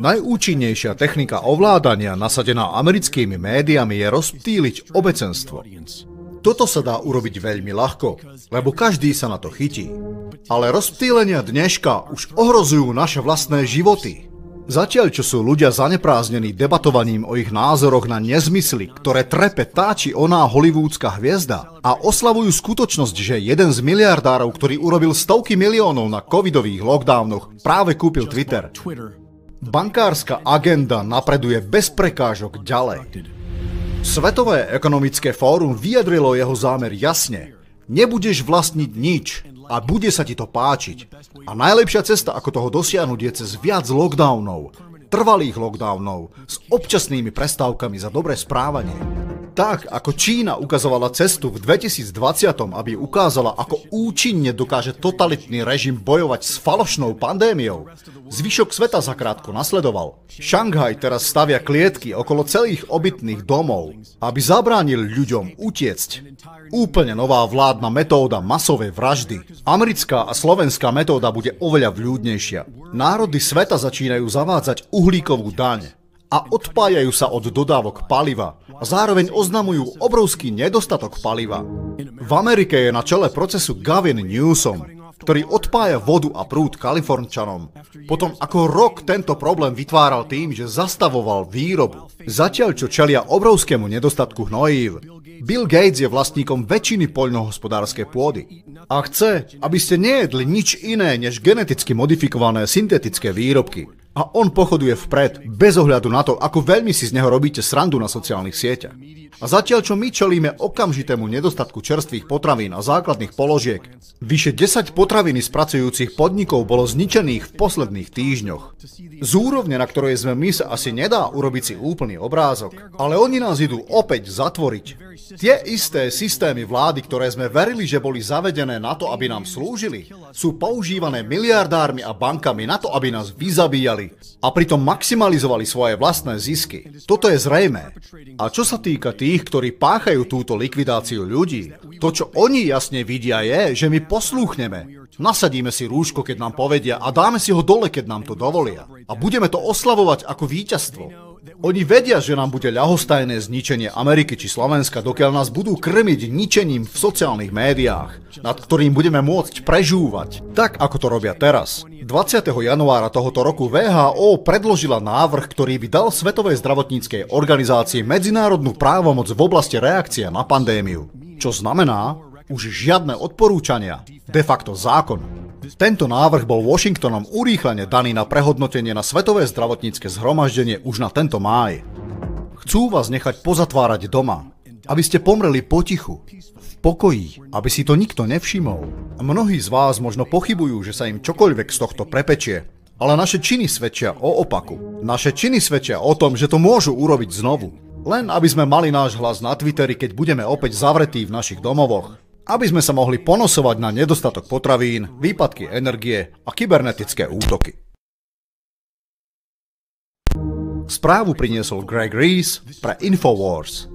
Najúčinnejšia technika ovládania nasadená americkými médiami je rozptýliť obecenstvo. Toto sa dá urobiť veľmi ľahko, lebo každý sa na to chytí. Ale rozptýlenia dneška už ohrozujú naše vlastné životy. Zatiaľ, čo sú ľudia zaneprázdnení debatovaním o ich názoroch na nezmysly, ktoré trepe tá či oná hollywoodská hviezda a oslavujú skutočnosť, že jeden z miliardárov, ktorý urobil stovky miliónov na covidových lockdownoch, práve kúpil Twitter. Bankárska agenda napreduje bez prekážok ďalej. Svetové ekonomické fórum vyjadrilo jeho zámer jasne. Nebudeš vlastniť nič a bude sa ti to páčiť. A najlepšia cesta, ako toho dosiahnuť, je cez viac lockdownov, trvalých lockdownov, s občasnými prestávkami za dobré správanie. Tak, ako Čína ukazovala cestu v 2020, aby ukázala, ako účinne dokáže totalitný režim bojovať s falošnou pandémiou, zvyšok sveta zakrátko nasledoval. Šanghaj teraz stavia klietky okolo celých obytných domov, aby zabránil ľuďom utiecť. Úplne nová vládna metóda masovej vraždy. Americká a slovenská metóda bude oveľa vľúdnejšia. Národy sveta začínajú zavádzať uhlíkovú daň a odpájajú sa od dodávok paliva a zároveň oznamujú obrovský nedostatok paliva. V Amerike je na čele procesu Gavin Newsom, ktorý odpája vodu a prúd Kalifornčanom. Potom ako rok tento problém vytváral tým, že zastavoval výrobu. Zatiaľ, čo čelia obrovskému nedostatku hnojív, Bill Gates je vlastníkom väčšiny poľnohospodárskej pôdy. A chce, aby ste nejedli nič iné než geneticky modifikované syntetické výrobky. A on pochoduje vpred, bez ohľadu na to, ako veľmi si z neho robíte srandu na sociálnych sieťach. A zatiaľ, čo my čelíme okamžitému nedostatku čerstvých potravín a základných položiek, vyše 10 potravín spracujúcich podnikov bolo zničených v posledných týždňoch. Z úrovne, na ktorej sme my, sa asi nedá urobiť si úplný obrázok, ale oni nás idú opäť zatvoriť. Tie isté systémy vlády, ktoré sme verili, že boli zavedené na to, aby nám slúžili, sú používané miliardármi a bankami na to, aby nás vyzabíjali a pritom maximalizovali svoje vlastné zisky. Toto je zrejmé. A čo sa týka tých, ktorí páchajú túto likvidáciu ľudí, to, čo oni jasne vidia, je, že my poslúchneme. Nasadíme si rúško, keď nám povedia, a dáme si ho dole, keď nám to dovolia. A budeme to oslavovať ako víťazstvo. Oni vedia, že nám bude ľahostajné zničenie Ameriky či Slovenska, dokiaľ nás budú krmiť ničením v sociálnych médiách, nad ktorým budeme môcť prežúvať. Tak, ako to robia teraz. 20. januára tohoto roku WHO predložila návrh, ktorý by dal Svetovej zdravotníckej organizácii medzinárodnú právomoc v oblasti reakcie na pandémiu. Čo znamená, už žiadne odporúčania, de facto zákon. Tento návrh bol Washingtonom urýchlene daný na prehodnotenie na Svetové zdravotnícke zhromaždenie už na tento máj. Chcú vás nechať pozatvárať doma, aby ste pomreli potichu, v pokoji, aby si to nikto nevšimol. Mnohí z vás možno pochybujú, že sa im čokoľvek z tohto prepečie, ale naše činy svedčia o opaku. Naše činy svedčia o tom, že to môžu urobiť znovu. Len aby sme mali náš hlas na Twitteri, keď budeme opäť zavretí v našich domovoch. Aby sme sa mohli ponosovať na nedostatok potravín, výpadky energie a kybernetické útoky. Správu priniesol Greg Rees pre Infowars.